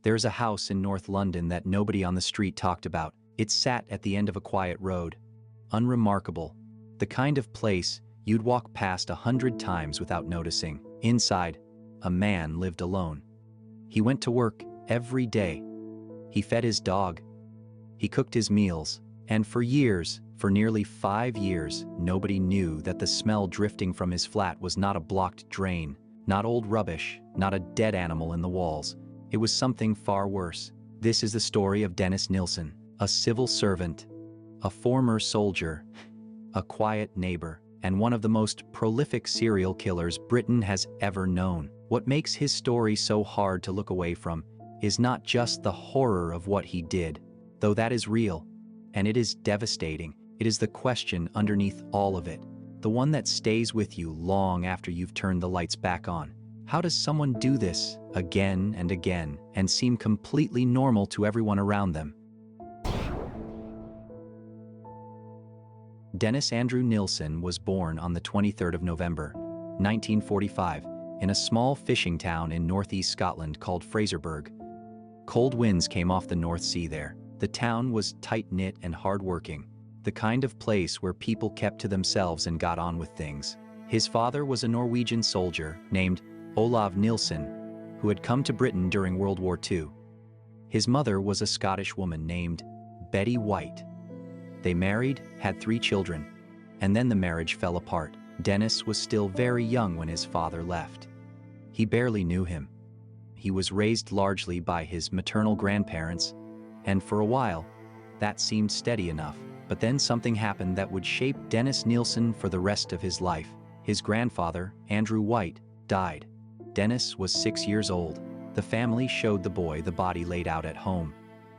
There's a house in North London that nobody on the street talked about. It sat at the end of a quiet road. Unremarkable. The kind of place you'd walk past 100 times without noticing. Inside, a man lived alone. He went to work every day. He fed his dog. He cooked his meals. And for years, for nearly 5 years, nobody knew that the smell drifting from his flat was not a blocked drain, not old rubbish, not a dead animal in the walls. It was something far worse. This is the story of Dennis Nilsen, a civil servant, a former soldier, a quiet neighbor, and one of the most prolific serial killers Britain has ever known. What makes his story so hard to look away from is not just the horror of what he did, though that is real, and it is devastating. It is the question underneath all of it, the one that stays with you long after you've turned the lights back on. How does someone do this again and again and seem completely normal to everyone around them? Dennis Andrew Nilsen was born on the 23rd of November, 1945, in a small fishing town in northeast Scotland called Fraserburgh. Cold winds came off the North Sea there. The town was tight-knit and hard-working, the kind of place where people kept to themselves and got on with things. His father was a Norwegian soldier named Olav Nilsen, who had come to Britain during World War II. His mother was a Scottish woman named Betty White. They married, had 3 children, and then the marriage fell apart. Dennis was still very young when his father left. He barely knew him. He was raised largely by his maternal grandparents, and for a while, that seemed steady enough. But then something happened that would shape Dennis Nilsen for the rest of his life. His grandfather, Andrew White, died. Dennis was 6 years old. The family showed the boy the body laid out at home.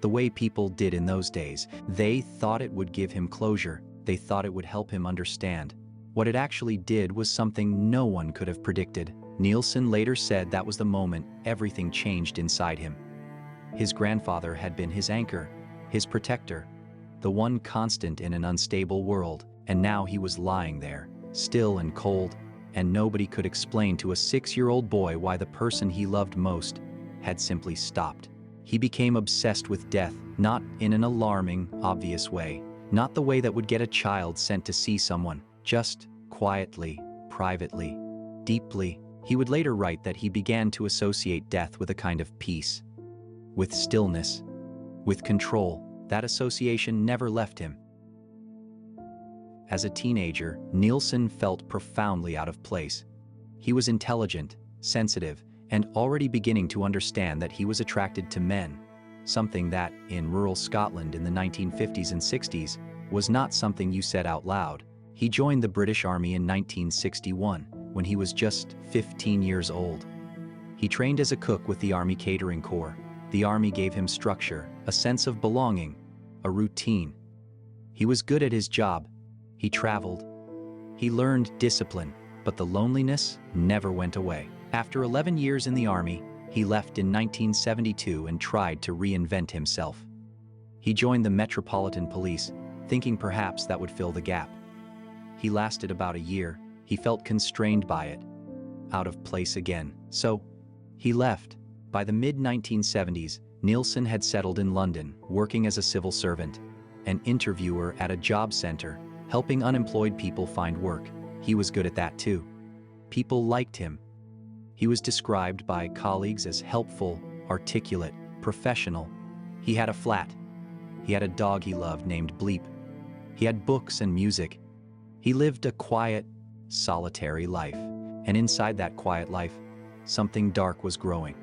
The way people did in those days. They thought it would give him closure. They thought it would help him understand. What it actually did was something no one could have predicted. Nilsen later said that was the moment everything changed inside him. His grandfather had been his anchor, his protector, the one constant in an unstable world, and now he was lying there, still and cold, and nobody could explain to a 6-year-old boy why the person he loved most had simply stopped. He became obsessed with death, not in an alarming, obvious way, not the way that would get a child sent to see someone, just quietly, privately, deeply. He would later write that he began to associate death with a kind of peace, with stillness, with control. That association never left him. As a teenager, Nilsen felt profoundly out of place. He was intelligent, sensitive, and already beginning to understand that he was attracted to men, something that, in rural Scotland in the 1950s and 60s, was not something you said out loud. He joined the British Army in 1961, when he was just 15 years old. He trained as a cook with the Army Catering Corps. The Army gave him structure, a sense of belonging, a routine. He was good at his job. He traveled. He learned discipline, but the loneliness never went away. After 11 years in the Army, he left in 1972 and tried to reinvent himself. He joined the Metropolitan Police, thinking perhaps that would fill the gap. He lasted about a year. He felt constrained by it, out of place again. So, he left. By the mid-1970s, Nilsen had settled in London, working as a civil servant, an interviewer at a job center, helping unemployed people find work. He was good at that too. People liked him. He was described by colleagues as helpful, articulate, professional. He had a flat. He had a dog he loved named Bleep. He had books and music. He lived a quiet, solitary life. And inside that quiet life, something dark was growing.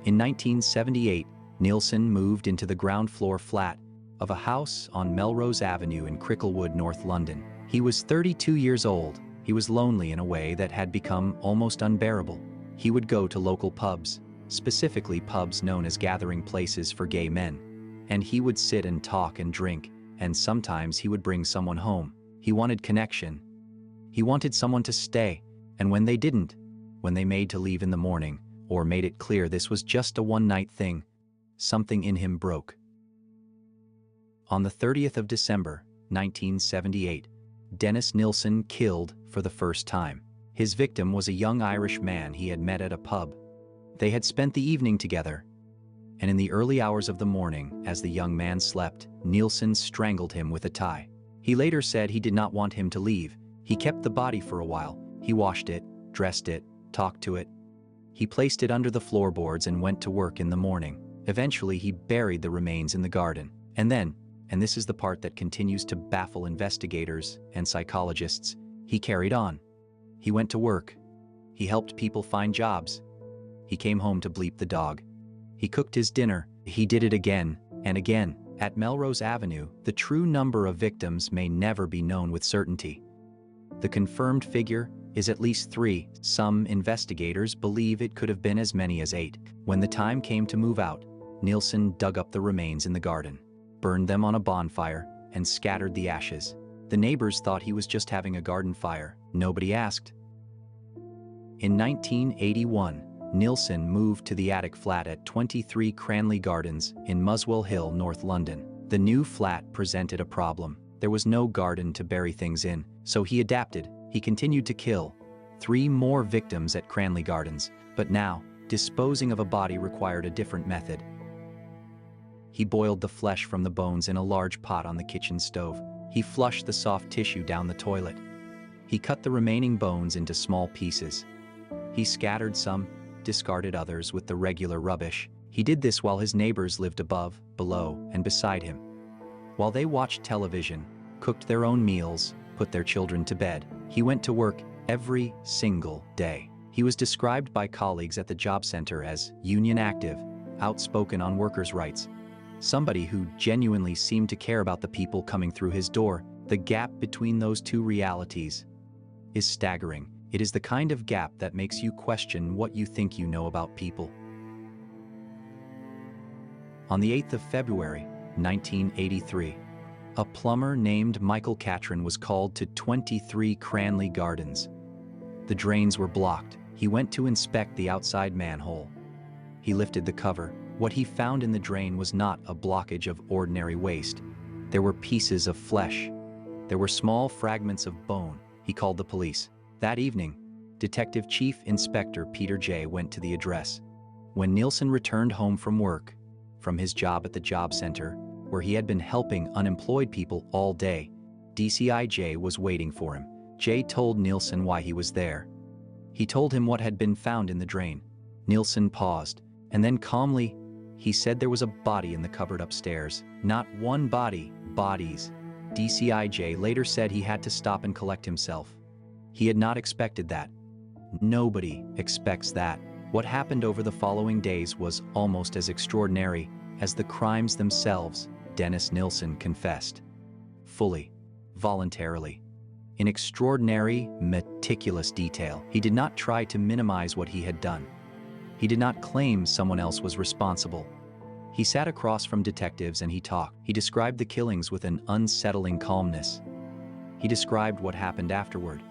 In 1978, Nilsen moved into the ground floor flat of a house on Melrose Avenue in Cricklewood, North London. He was 32 years old. He was lonely in a way that had become almost unbearable. He would go to local pubs, specifically pubs known as gathering places for gay men, and he would sit and talk and drink, and sometimes he would bring someone home. He wanted connection. He wanted someone to stay, and when they didn't, when they made to leave in the morning, or made it clear this was just a one-night thing, something in him broke. On the 30th of December, 1978, Dennis Nilsen killed for the first time. His victim was a young Irish man he had met at a pub. They had spent the evening together, and in the early hours of the morning, as the young man slept, Nilsen strangled him with a tie. He later said he did not want him to leave. He kept the body for a while. He washed it, dressed it, talked to it. He placed it under the floorboards and went to work in the morning. Eventually, he buried the remains in the garden. And then, and this is the part that continues to baffle investigators and psychologists, he carried on. He went to work. He helped people find jobs. He came home to bleep the dog. He cooked his dinner. He did it again and again. At Melrose Avenue, the true number of victims may never be known with certainty. The confirmed figure is at least 3. Some investigators believe it could have been as many as 8. When the time came to move out, Nilsen dug up the remains in the garden, burned them on a bonfire, and scattered the ashes. The neighbors thought he was just having a garden fire. Nobody asked. In 1981, Nilsen moved to the attic flat at 23 Cranley Gardens in Muswell Hill, North London. The new flat presented a problem. There was no garden to bury things in, so he adapted. He continued to kill 3 more victims at Cranley Gardens, but now, disposing of a body required a different method. He boiled the flesh from the bones in a large pot on the kitchen stove. He flushed the soft tissue down the toilet. He cut the remaining bones into small pieces. He scattered some, discarded others with the regular rubbish. He did this while his neighbors lived above, below, and beside him. While they watched television, cooked their own meals, put their children to bed, he went to work every single day. He was described by colleagues at the job center as union active, outspoken on workers' rights, somebody who genuinely seemed to care about the people coming through his door. The gap between those two realities is staggering. It is the kind of gap that makes you question what you think you know about people. On the 8th of February, 1983, a plumber named Michael Cattran was called to 23 Cranley Gardens. The drains were blocked. He went to inspect the outside manhole. He lifted the cover. What he found in the drain was not a blockage of ordinary waste. There were pieces of flesh. There were small fragments of bone. He called the police. That evening, Detective Chief Inspector Peter J. went to the address. When Nilsen returned home from work, from his job at the job center, where he had been helping unemployed people all day, DCI J was waiting for him. J told Nilsen why he was there. He told him what had been found in the drain. Nilsen paused, and then calmly, he said there was a body in the cupboard upstairs. Not one body, bodies. DCI J later said he had to stop and collect himself. He had not expected that. Nobody expects that. What happened over the following days was almost as extraordinary as the crimes themselves. Dennis Nilsen confessed. Fully, voluntarily. In extraordinary, meticulous detail. He did not try to minimize what he had done. He did not claim someone else was responsible. He sat across from detectives and he talked. He described the killings with an unsettling calmness. He described what happened afterward.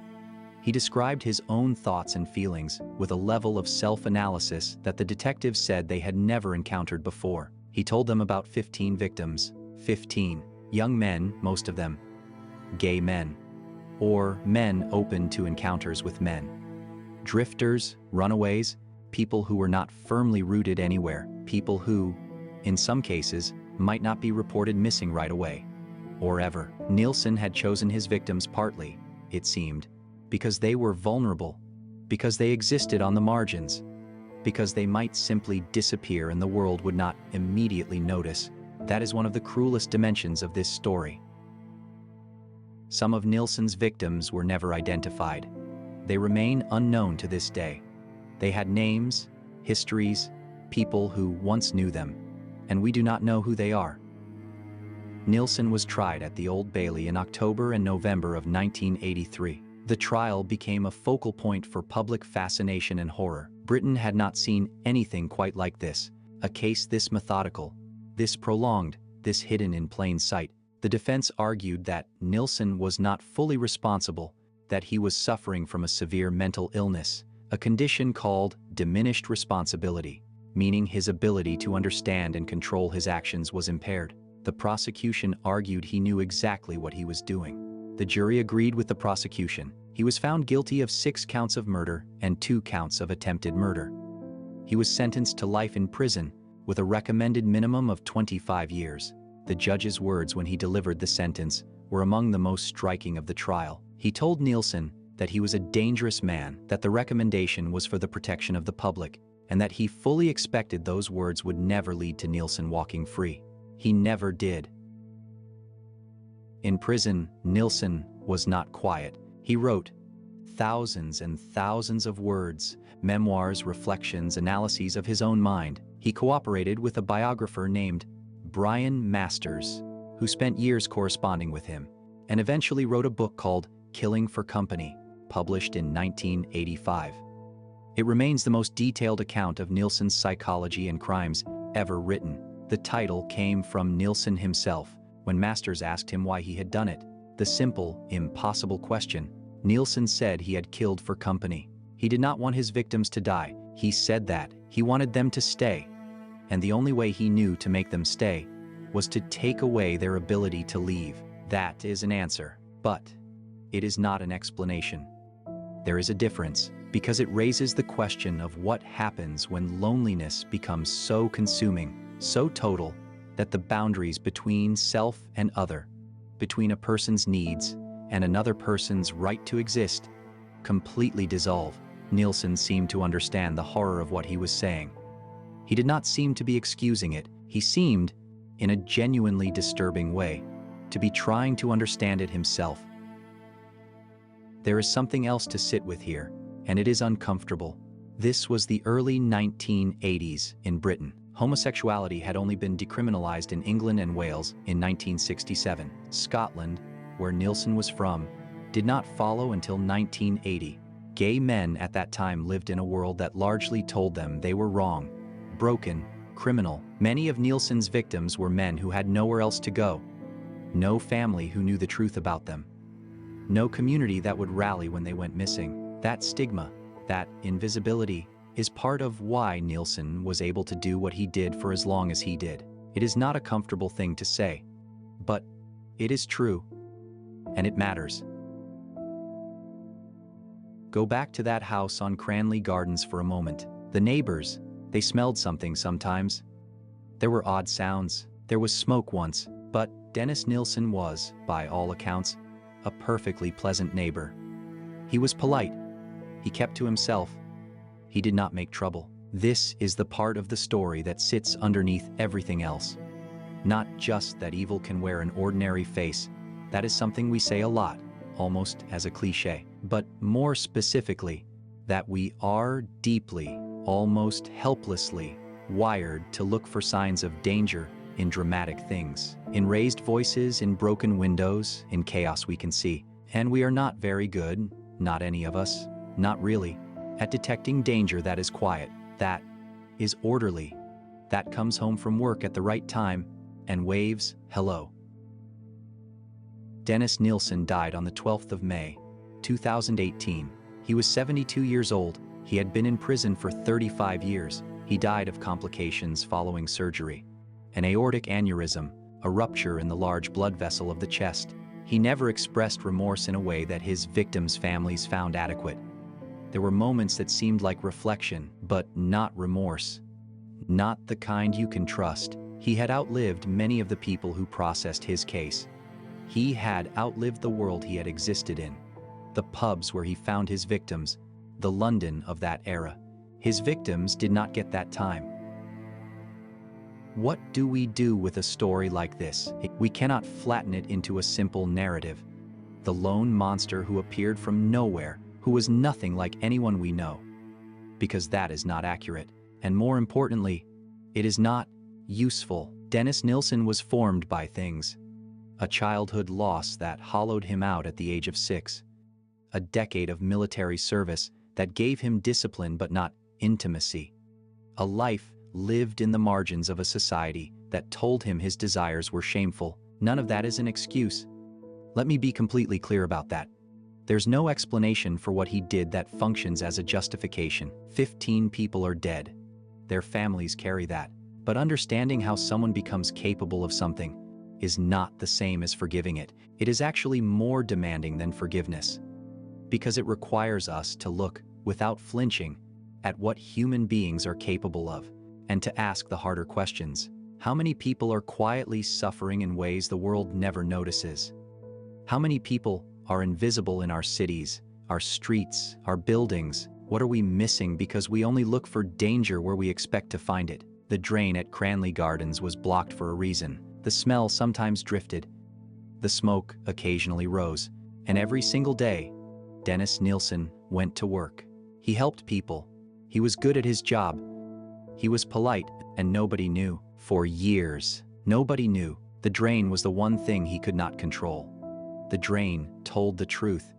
He described his own thoughts and feelings with a level of self-analysis that the detectives said they had never encountered before. He told them about 15 victims, 15 young men, most of them gay men, or men open to encounters with men. Drifters, runaways, people who were not firmly rooted anywhere, people who, in some cases, might not be reported missing right away, or ever. Nilsen had chosen his victims partly, it seemed, because they were vulnerable, because they existed on the margins, because they might simply disappear and the world would not immediately notice. That is one of the cruelest dimensions of this story. Some of Nilsen's victims were never identified. They remain unknown to this day. They had names, histories, people who once knew them, and we do not know who they are. Nilsen was tried at the Old Bailey in October and November of 1983. The trial became a focal point for public fascination and horror. Britain had not seen anything quite like this, a case this methodical, this prolonged, this hidden in plain sight. The defense argued that Nilsen was not fully responsible, that he was suffering from a severe mental illness, a condition called diminished responsibility, meaning his ability to understand and control his actions was impaired. The prosecution argued he knew exactly what he was doing. The jury agreed with the prosecution. He was found guilty of 6 counts of murder and 2 counts of attempted murder. He was sentenced to life in prison with a recommended minimum of 25 years. The judge's words when he delivered the sentence were among the most striking of the trial. He told Nilsen that he was a dangerous man, that the recommendation was for the protection of the public, and that he fully expected those words would never lead to Nilsen walking free. He never did. In prison, Nilsen was not quiet. He wrote thousands and thousands of words, memoirs, reflections, analyses of his own mind. He cooperated with a biographer named Brian Masters, who spent years corresponding with him, and eventually wrote a book called Killing for Company, published in 1985. It remains the most detailed account of Nilsen's psychology and crimes ever written. The title came from Nilsen himself when Masters asked him why he had done it. The simple, impossible question. Nilsen said he had killed for company. He did not want his victims to die. He said that he wanted them to stay. And the only way he knew to make them stay was to take away their ability to leave. That is an answer, but it is not an explanation. There is a difference, because it raises the question of what happens when loneliness becomes so consuming, so total, that the boundaries between self and other, between a person's needs and another person's right to exist, completely dissolve. Nilsen seemed to understand the horror of what he was saying. He did not seem to be excusing it. He seemed, in a genuinely disturbing way, to be trying to understand it himself. There is something else to sit with here, and it is uncomfortable. This was the early 1980s in Britain. Homosexuality had only been decriminalized in England and Wales in 1967. Scotland, where Nilsen was from, did not follow until 1980. Gay men at that time lived in a world that largely told them they were wrong, broken, criminal. Many of Nilsen's victims were men who had nowhere else to go, no family who knew the truth about them, no community that would rally when they went missing. That stigma, that invisibility, is part of why Nilsen was able to do what he did for as long as he did. It is not a comfortable thing to say, but it is true, and it matters. Go back to that house on Cranley Gardens for a moment. The neighbors, they smelled something sometimes. There were odd sounds. There was smoke once, but Dennis Nilsen was, by all accounts, a perfectly pleasant neighbor. He was polite. He kept to himself. He did not make trouble. This is the part of the story that sits underneath everything else. Not just that evil can wear an ordinary face. That is something we say a lot, almost as a cliché. But more specifically, that we are deeply, almost helplessly, wired to look for signs of danger in dramatic things, in raised voices, in broken windows, in chaos we can see. And we are not very good, not any of us, not really, at detecting danger that is quiet, that is orderly, that comes home from work at the right time and waves hello. Dennis Nilsen died on the 12th of May, 2018. He was 72 years old. He had been in prison for 35 years. He died of complications following surgery. An aortic aneurysm, a rupture in the large blood vessel of the chest. He never expressed remorse in a way that his victims' families found adequate. There were moments that seemed like reflection, but not remorse. Not the kind you can trust. He had outlived many of the people who processed his case. He had outlived the world he had existed in, the pubs where he found his victims, the London of that era. His victims did not get that time. What do we do with a story like this? We cannot flatten it into a simple narrative. The lone monster who appeared from nowhere, who was nothing like anyone we know. Because that is not accurate. And more importantly, it is not useful. Dennis Nilsen was formed by things. A childhood loss that hollowed him out at the age of 6. A decade of military service that gave him discipline but not intimacy. A life lived in the margins of a society that told him his desires were shameful. None of that is an excuse. Let me be completely clear about that. There's no explanation for what he did that functions as a justification. 15 people are dead. Their families carry that. But understanding how someone becomes capable of something is not the same as forgiving it. It is actually more demanding than forgiveness, because it requires us to look, without flinching, at what human beings are capable of, and to ask the harder questions. How many people are quietly suffering in ways the world never notices? How many people are invisible in our cities, our streets, our buildings? What are we missing because we only look for danger where we expect to find it? The drain at Cranley Gardens was blocked for a reason. The smell sometimes drifted. The smoke occasionally rose. And every single day, Dennis Nilsen went to work. He helped people. He was good at his job. He was polite, and nobody knew. For years, nobody knew. The drain was the one thing he could not control. The drain told the truth.